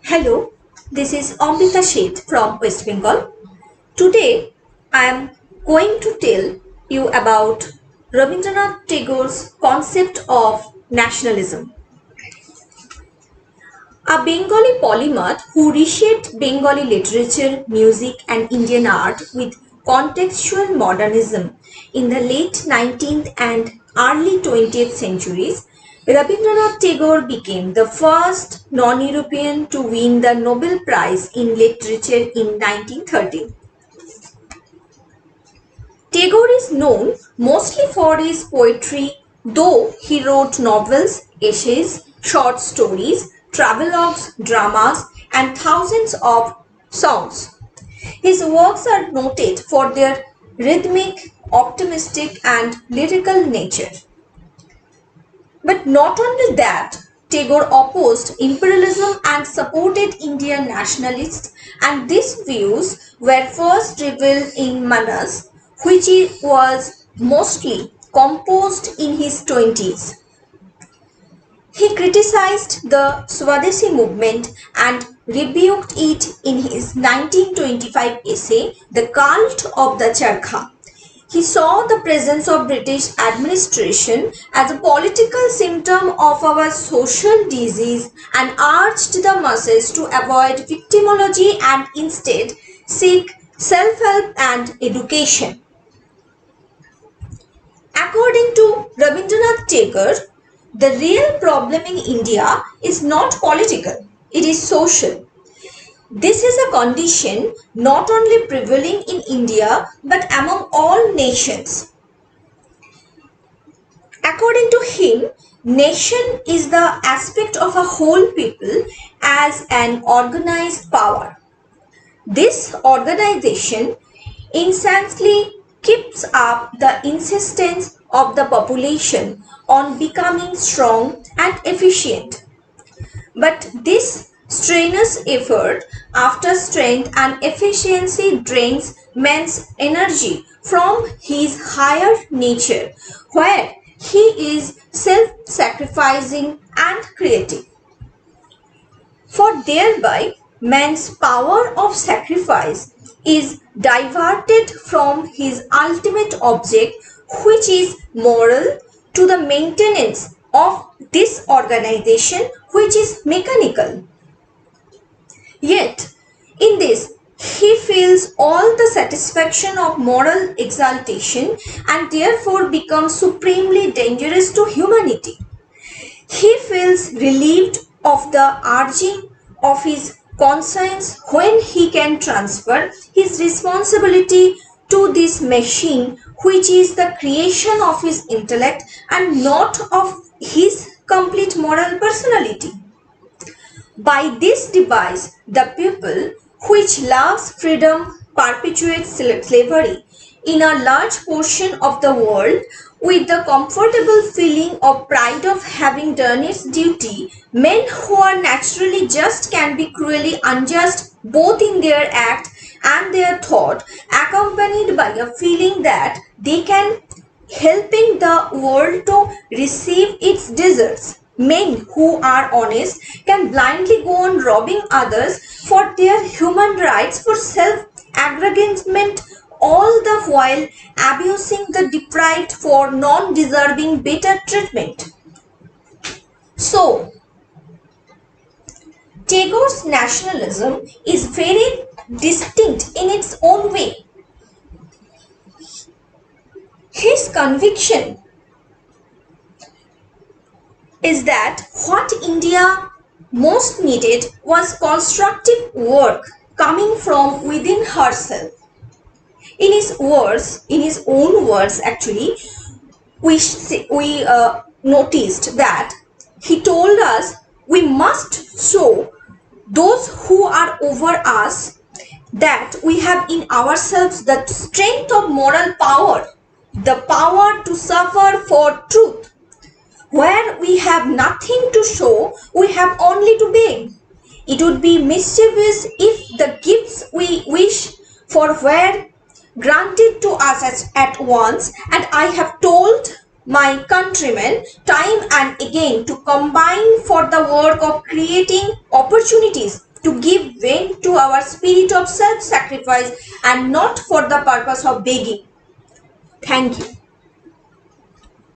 Hello, this is Amrita Sett from West Bengal. Today I am going to tell you about Rabindranath Tagore's concept of nationalism. A Bengali polymath who reshaped Bengali literature, music, and Indian art with contextual modernism in the late 19th and early 20th centuries, Rabindranath Tagore became the first non-European to win the Nobel Prize in Literature in 1913. Tagore is known mostly for his poetry, though he wrote novels, essays, short stories, travelogues, dramas, and thousands of songs. His works are noted for their rhythmic, optimistic, and lyrical nature. But not only that, Tagore opposed imperialism and supported Indian nationalists, and these views were first revealed in Manas, which was mostly composed in his 20s. He criticized the Swadeshi movement and rebuked it in his 1925 essay, The Cult of the Charkha. He saw the presence of British administration as a political symptom of our social disease and urged the masses to avoid victimology and instead seek self-help and education. According to Rabindranath Tagore, the real problem in India is not political, it is social. This is a condition not only prevailing in India but among all nations. According to him, nation is the aspect of a whole people as an organized power. This organization incessantly keeps up the insistence of the population on becoming strong and efficient. But this strenuous effort after strength and efficiency drains man's energy from his higher nature, where he is self-sacrificing and creative. For thereby man's power of sacrifice is diverted from his ultimate object, which is moral, to the maintenance of this organization, which is mechanical. Yet, in this, he feels all the satisfaction of moral exaltation and therefore becomes supremely dangerous to humanity. He feels relieved of the urging of his conscience when he can transfer his responsibility to this machine, which is the creation of his intellect and not of his complete moral personality. By this device, the people which loves freedom perpetuates slavery in a large portion of the world with the comfortable feeling of pride of having done its duty. Men who are naturally just can be cruelly unjust both in their act and their thought, accompanied by a feeling that they can helping the world to receive its deserts. Men who are honest can blindly go on robbing others for their human rights for self-aggrandizement, all the while abusing the deprived for non-deserving better treatment. So, Tagore's nationalism is very distinct in its own way. His conviction is that what India most needed was constructive work coming from within herself. In his own words actually, we noticed that he told us we must show those who are over us that we have in ourselves the strength of moral power, the power to suffer for truth. Where we have nothing to show, we have only to beg. It would be mischievous if the gifts we wish for were granted to us at once, and I have told my countrymen time and again to combine for the work of creating opportunities to give vent to our spirit of self sacrifice and not for the purpose of begging. Thank you.